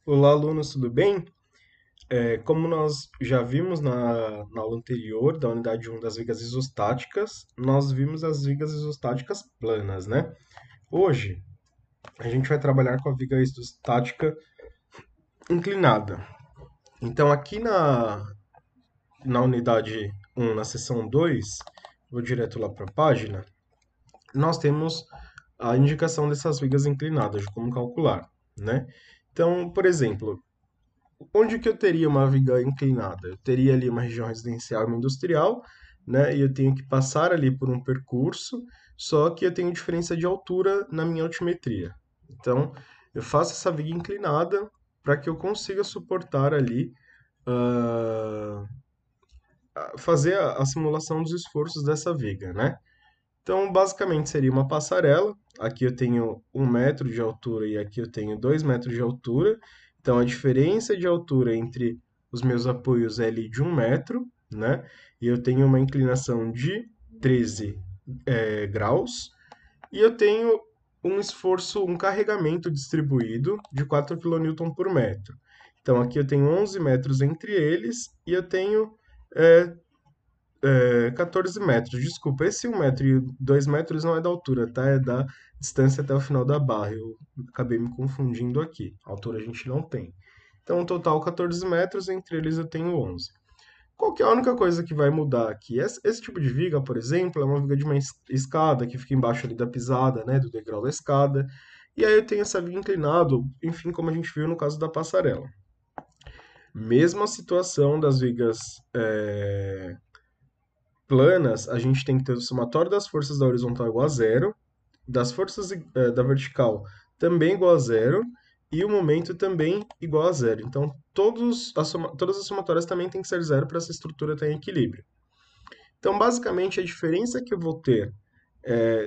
Olá, alunos, tudo bem? Como nós já vimos na aula anterior, da unidade 1 das vigas isostáticas, nós vimos as vigas isostáticas planas, né? Hoje, a gente vai trabalhar com a viga isostática inclinada. Então, aqui na unidade 1, na seção 2, vou direto lá para a página, nós temos a indicação dessas vigas inclinadas, de como calcular, né? Então, por exemplo, onde que eu teria uma viga inclinada? Eu teria ali uma região residencial e uma industrial, né? E eu tenho que passar ali por um percurso, só que eu tenho diferença de altura na minha altimetria. Então, eu faço essa viga inclinada para que eu consiga suportar ali, ah, fazer a simulação dos esforços dessa viga, né? Então, basicamente, seria uma passarela. Aqui eu tenho 1 metro de altura e aqui eu tenho 2 metros de altura. Então, a diferença de altura entre os meus apoios é ali de 1 metro, né? E eu tenho uma inclinação de 13 graus. E eu tenho um esforço, um carregamento distribuído de 4 kN por metro. Então, aqui eu tenho 11 metros entre eles e eu tenho é, 14 metros. Desculpa, esse 1 metro e 2 metros não é da altura, tá? É da distância até o final da barra. Eu acabei me confundindo aqui. A altura a gente não tem. Então, um total 14 metros, entre eles eu tenho 11. Qual que é a única coisa que vai mudar aqui? Esse tipo de viga, por exemplo, é uma viga de uma escada que fica embaixo ali da pisada, né, do degrau da escada. E aí eu tenho essa viga inclinada, enfim, como a gente viu no caso da passarela. Mesma situação das vigas planas, a gente tem que ter o somatório das forças da horizontal igual a zero, das forças da vertical também igual a zero, e o momento também igual a zero. Então, todas as somatórias também têm que ser zero para essa estrutura estar em equilíbrio. Então, basicamente, a diferença que eu vou ter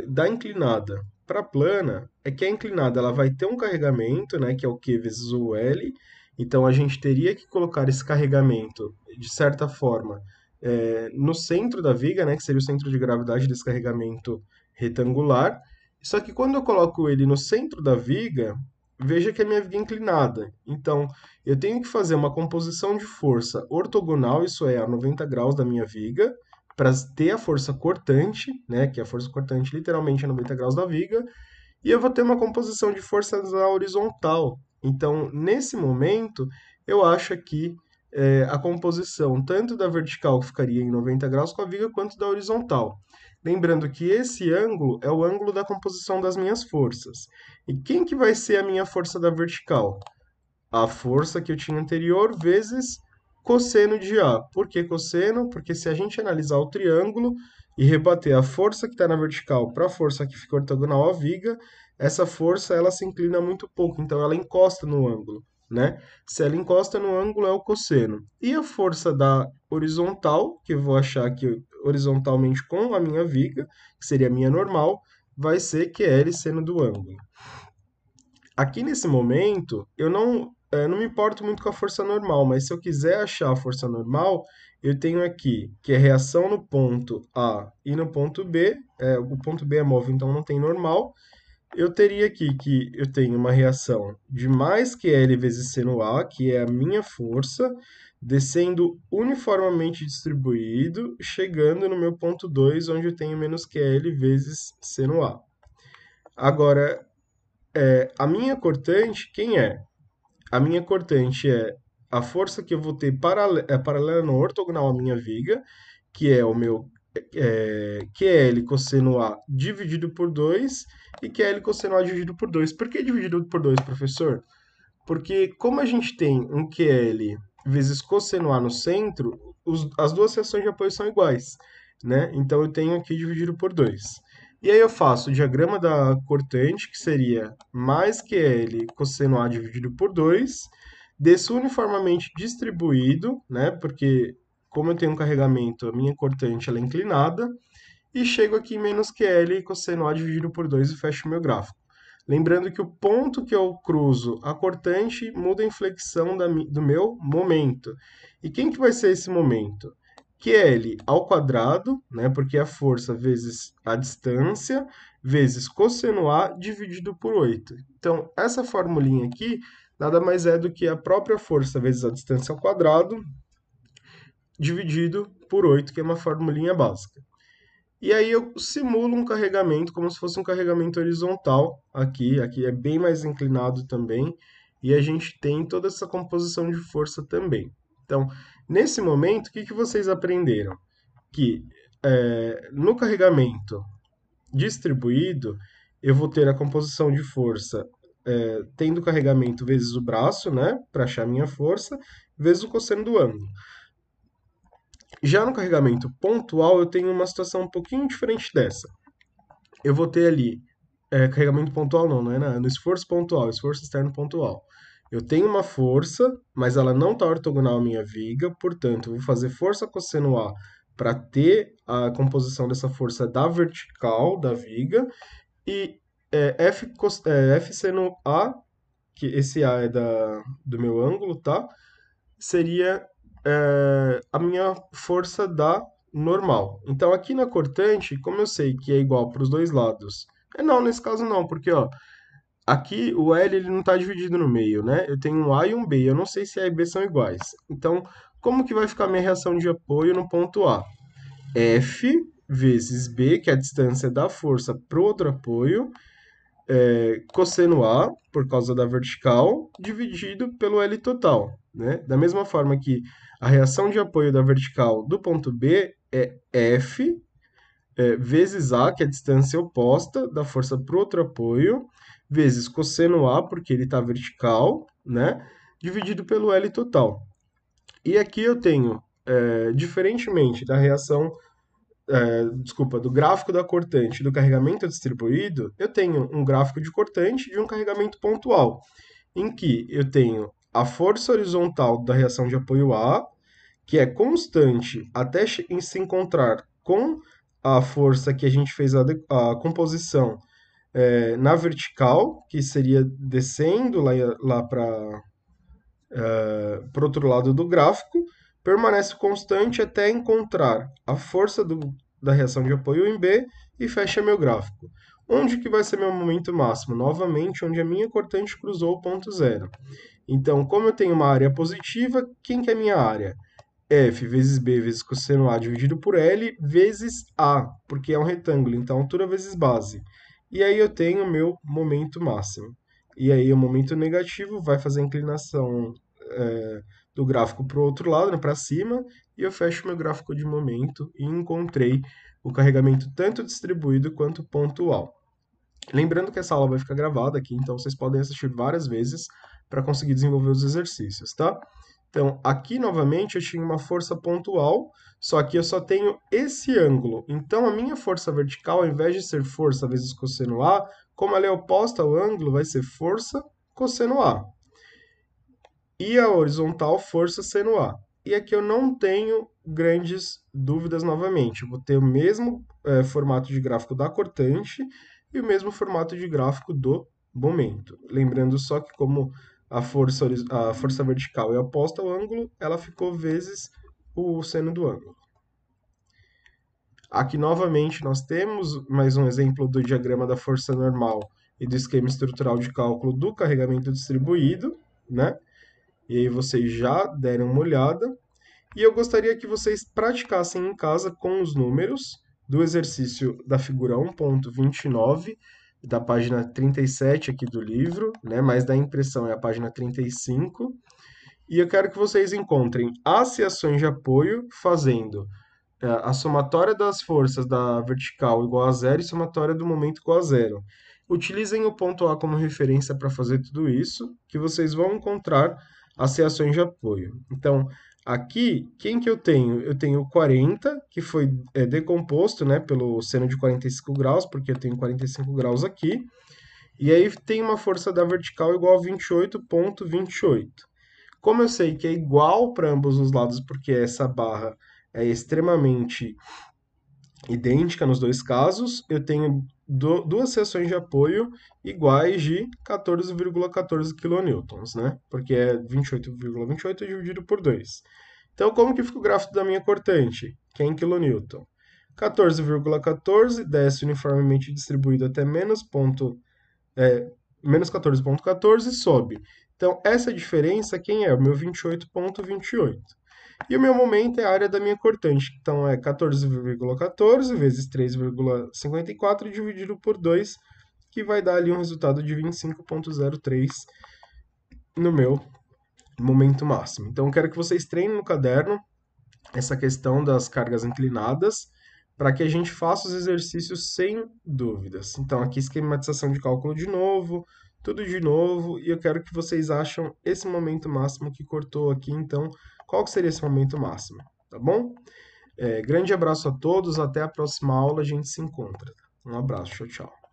da inclinada para a plana é que a inclinada ela vai ter um carregamento, né, que é o Q vezes o L. Então a gente teria que colocar esse carregamento, de certa forma, no centro da viga, né, que seria o centro de gravidade desse carregamento retangular. Só que quando eu coloco ele no centro da viga, veja que a minha viga é inclinada. Então eu tenho que fazer uma composição de força ortogonal, isso é, a 90 graus da minha viga, para ter a força cortante, né, que a força cortante literalmente é 90 graus da viga, e eu vou ter uma composição de forças na horizontal. Então, nesse momento, eu acho que a composição tanto da vertical, que ficaria em 90 graus com a viga, quanto da horizontal. Lembrando que esse ângulo é o ângulo da composição das minhas forças. E quem que vai ser a minha força da vertical? A força que eu tinha anterior vezes cosseno de A. Por que cosseno? Porque se a gente analisar o triângulo e rebater a força que está na vertical para a força que fica ortogonal à viga, essa força ela se inclina muito pouco, então ela encosta no ângulo, né? Se ela encosta no ângulo é o cosseno. E a força da horizontal, que eu vou achar aqui horizontalmente com a minha viga, que seria a minha normal, vai ser QL seno do ângulo. Aqui nesse momento, eu não me importo muito com a força normal, mas se eu quiser achar a força normal, eu tenho aqui que é reação no ponto A e no ponto B. O ponto B é móvel, então não tem normal. Eu teria aqui que eu tenho uma reação de mais QL vezes C no A, que é a minha força, descendo uniformemente distribuído, chegando no meu ponto 2, onde eu tenho menos QL vezes C no A. Agora, a minha cortante, quem é? A minha cortante é a força que eu vou ter paralela não ortogonal à minha viga, que é o meu QL cosseno A dividido por 2 e QL cosseno A dividido por 2. Por que dividido por 2, professor? Porque como a gente tem um QL vezes cosseno A no centro, as duas seções de apoio são iguais, né? Então eu tenho aqui dividido por 2. E aí eu faço o diagrama da cortante, que seria mais QL cosseno A dividido por 2, desço uniformemente distribuído, né? Porque como eu tenho um carregamento, a minha cortante ela é inclinada, e chego aqui em menos QL cosseno A dividido por 2 e fecho o meu gráfico. Lembrando que o ponto que eu cruzo a cortante muda a inflexão do meu momento. E quem que vai ser esse momento? QL ao quadrado, né, porque é a força vezes a distância, vezes cosseno A dividido por 8. Então, essa formulinha aqui nada mais é do que a própria força vezes a distância ao quadrado, dividido por 8, que é uma formulinha básica. E aí eu simulo um carregamento como se fosse um carregamento horizontal aqui é bem mais inclinado também, e a gente tem toda essa composição de força também. Então, nesse momento, o que que vocês aprenderam? Que no carregamento distribuído, eu vou ter a composição de força tendo o carregamento vezes o braço, né, para achar a minha força, vezes o cosseno do ângulo. Já no carregamento pontual, eu tenho uma situação um pouquinho diferente dessa. Eu vou ter ali, carregamento pontual não, no esforço pontual, esforço externo pontual. Eu tenho uma força, mas ela não está ortogonal à minha viga, portanto, eu vou fazer força cosseno A para ter a composição dessa força da vertical da viga, e F seno A, que esse A é do meu ângulo, tá? Seria a minha força da normal. Então, aqui na cortante, como eu sei que é igual para os dois lados, não, nesse caso não, porque ó, aqui o L ele não está dividido no meio, né? Eu tenho um A e um B, eu não sei se A e B são iguais. Então, como que vai ficar a minha reação de apoio no ponto A? F vezes B, que é a distância da força para o outro apoio, cosseno A, por causa da vertical, dividido pelo L total, né? Da mesma forma que a reação de apoio da vertical do ponto B é F vezes A, que é a distância oposta da força para o outro apoio, vezes cosseno A, porque ele está vertical, né? Dividido pelo L total. E aqui eu tenho, diferentemente da reação do gráfico da cortante e do carregamento distribuído, eu tenho um gráfico de cortante de um carregamento pontual, em que eu tenho a força horizontal da reação de apoio A, que é constante até se encontrar com a força que a gente fez a composição na vertical, que seria descendo lá para o outro lado do gráfico, permanece constante até encontrar a força da reação de apoio em B e fecha meu gráfico. Onde que vai ser meu momento máximo? Novamente, onde a minha cortante cruzou o ponto zero. Então, como eu tenho uma área positiva, quem que é a minha área? F vezes B vezes cosseno A dividido por L vezes A, porque é um retângulo, então altura vezes base. E aí eu tenho o meu momento máximo. E aí o momento negativo vai fazer a inclinação do gráfico para o outro lado, para cima, e eu fecho meu gráfico de momento e encontrei o carregamento tanto distribuído quanto pontual. Lembrando que essa aula vai ficar gravada aqui, então vocês podem assistir várias vezes para conseguir desenvolver os exercícios, tá? Então, aqui novamente eu tinha uma força pontual, só que eu só tenho esse ângulo. Então, a minha força vertical, ao invés de ser força vezes cosseno A, como ela é oposta ao ângulo, vai ser força cosseno A. E a horizontal, força seno A. E aqui eu não tenho grandes dúvidas novamente. Eu vou ter o mesmo formato de gráfico da cortante e o mesmo formato de gráfico do momento. Lembrando só que como a força vertical é oposta ao ângulo, ela ficou vezes o seno do ângulo. Aqui novamente nós temos mais um exemplo do diagrama da força normal e do esquema estrutural de cálculo do carregamento distribuído, né? E aí vocês já deram uma olhada. E eu gostaria que vocês praticassem em casa com os números do exercício da figura 1.29, da página 37 aqui do livro, né? Mas da impressão é a página 35. E eu quero que vocês encontrem as seções de apoio fazendo a somatória das forças da vertical igual a zero e somatória do momento igual a zero. Utilizem o ponto A como referência para fazer tudo isso, que vocês vão encontrar as reações de apoio. Então, aqui, quem que eu tenho? Eu tenho 40, que foi decomposto, né, pelo seno de 45 graus, porque eu tenho 45 graus aqui. E aí tem uma força da vertical igual a 28,28. Como eu sei que é igual para ambos os lados, porque essa barra é extremamente idêntica nos dois casos, eu tenho duas seções de apoio iguais de 14,14 kN, né? Porque é 28,28 dividido por 2. Então, como que fica o gráfico da minha cortante, que é em kN? 14,14 desce uniformemente distribuído até menos 14,14 sobe Então, essa diferença, quem é? O meu 28,28. E o meu momento é a área da minha cortante. Então, é 14,14 vezes 3,54 dividido por 2, que vai dar ali um resultado de 25,03 no meu momento máximo. Então, eu quero que vocês treinem no caderno essa questão das cargas inclinadas para que a gente faça os exercícios sem dúvidas. Então, aqui esquematização de cálculo de novo, tudo de novo, e eu quero que vocês acham esse momento máximo que cortou aqui. Então, qual que seria esse momento máximo? Tá bom? Grande abraço a todos, até a próxima aula, a gente se encontra. Um abraço, tchau, tchau.